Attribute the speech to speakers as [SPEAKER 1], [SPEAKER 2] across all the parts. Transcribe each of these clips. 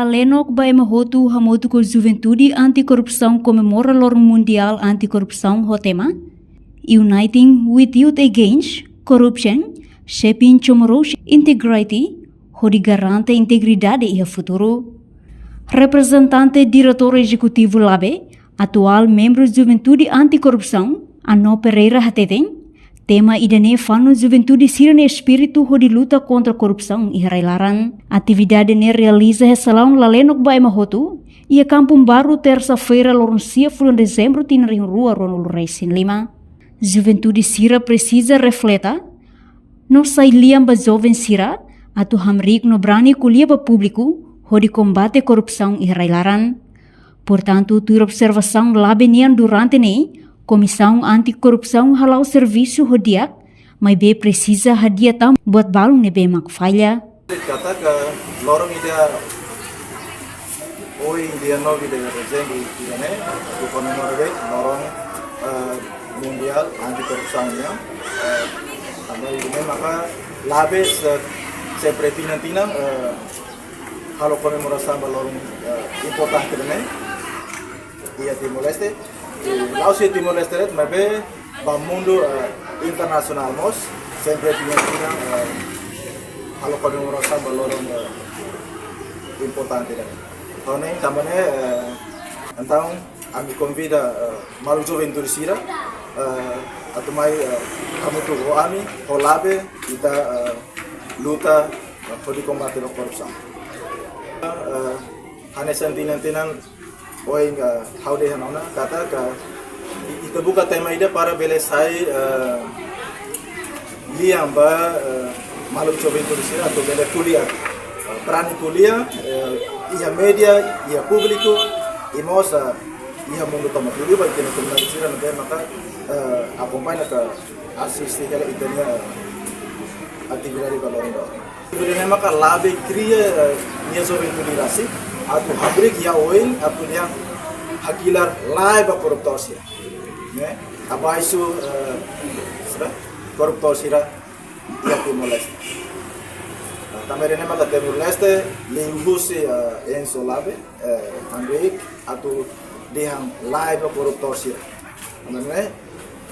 [SPEAKER 1] Lalenok ba emahotu hamotu ko Juventude Anti-Corrupção comemora Lorong Mundial Anti-Corrupção ho tema Uniting with Youth Against Corruption, Shaping Tomorrow's Integrity, ho di garante integridade e futuro. Representante diretor executivo LABE, atual membro Juventude Anti-Corrupção, Ano Pereira Hateten, tema idane fano Juventude Sirene Espírito ho di luta contra corrupção e railaran. Atividade ne realiza he salão Lalenok ba emahotu, ia Kampung Baru terça-feira lorong 10 dezembro tinring rua Ronul Reisin 5. Juventude Sira precisa refleta no sai liam ba jovem Sira atu hamrik no brani kuliah ba público ho di combate corrupção e railaran. Portanto, tu observação labenian durante ne Comissão Anticorrupção halau serviço hodiak, mas be precisa hadia tam buat balung ne be mak falha.
[SPEAKER 2] Kata ke lorong ida oi dia no ida rezendi ida ne ku comemorate lorong mundial antikorupsinya tambah ini maka labe sempre tinantina kalau comemorasi lorong importante ne ia Timor Leste Laos Timor Leste mabe ba mundo internasional mos sempre tinantina kalau comemorasi lorong importante ne tahun ini tambahnya então kami convida malu Juventude Sira atau mai kamu tu kami kolabe kita luta untuk combate la corrupção hanya sentinan oi how deh nona kata kita buka tema ida para belesai liamba malu Juventude Sira atau bele kuliah prani kuliah ia media ia publiko imosa ia mundo toma tudo vai ter na Sira na maka acompanha que assiste ela itania atividade valorida. Kemudian maka labe cria minha Juventude rasi atau habrik ya oin atau yang hakilar live koruptor Sira. Ne? Apa isu koruptor Sira ya Timor Leste. Também maka Timor Leste lingusi Enzo Labe Andrik atau dihang live koruptor Sira. Namanya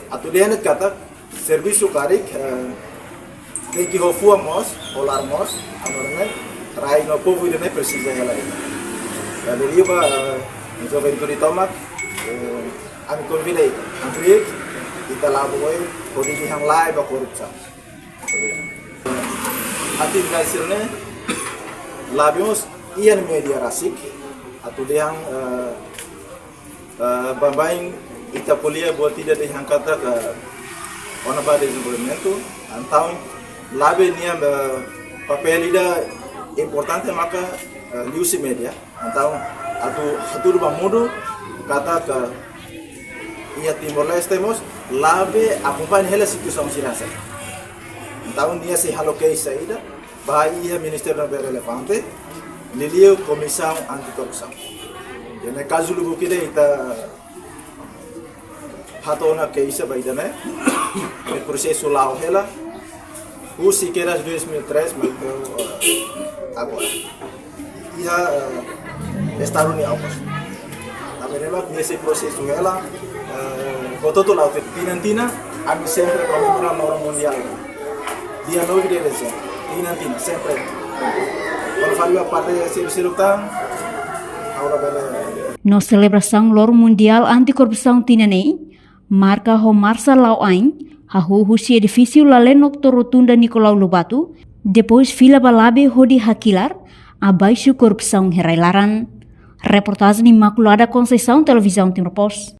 [SPEAKER 2] atau dia net kata serviço karik tem que rofua mos olar mos namanya rai no povo ide ne precisa ela aí. Jadi dia ba Juventude tomak ami convidei Andrik kita laboi kodi dihang live korupsi. Ati gasirne labios ian media rasik atau dihang bambaing ita polia buat tidak dihangkata ke ona ba desenvolvimento então labe niam papel ida importante maka news media então atu ba mudo kata ke ia Timor Leste mos labe acompanha hela situação sirasa então dia se haloquei saída ba ia ministério relevante lilio comissão anticorrupção e no caso do que ita hatona que isso vai dar né o processo lá ela o Siqueiras 2003 mas agora ia estar unido também nesse processo ela botou lá o Tinantina a mim sempre comemorar no mundial dia 9 de dezembro Tinantina sempre quando falou a parte desse lutar agora bela
[SPEAKER 1] no celebração Lorong Mundial Anti-Corrupção Tinanei marca ho marsa lau ain, hahu husi edifício Lalenok Torotunda Nicolau Lobato, depois fila balabe ho di hakilar, abaixo corrupção herailaran. Reportagem Imaculada Conceição, Televisão Timor Post.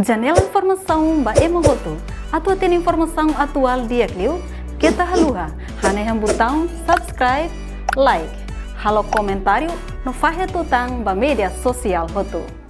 [SPEAKER 3] Janela informação ba emohoto, atau tem informação atual dia kliu, kita haluha, hane botão subscribe, like, halo comentário, no fahe tutang ba media sosial hotu.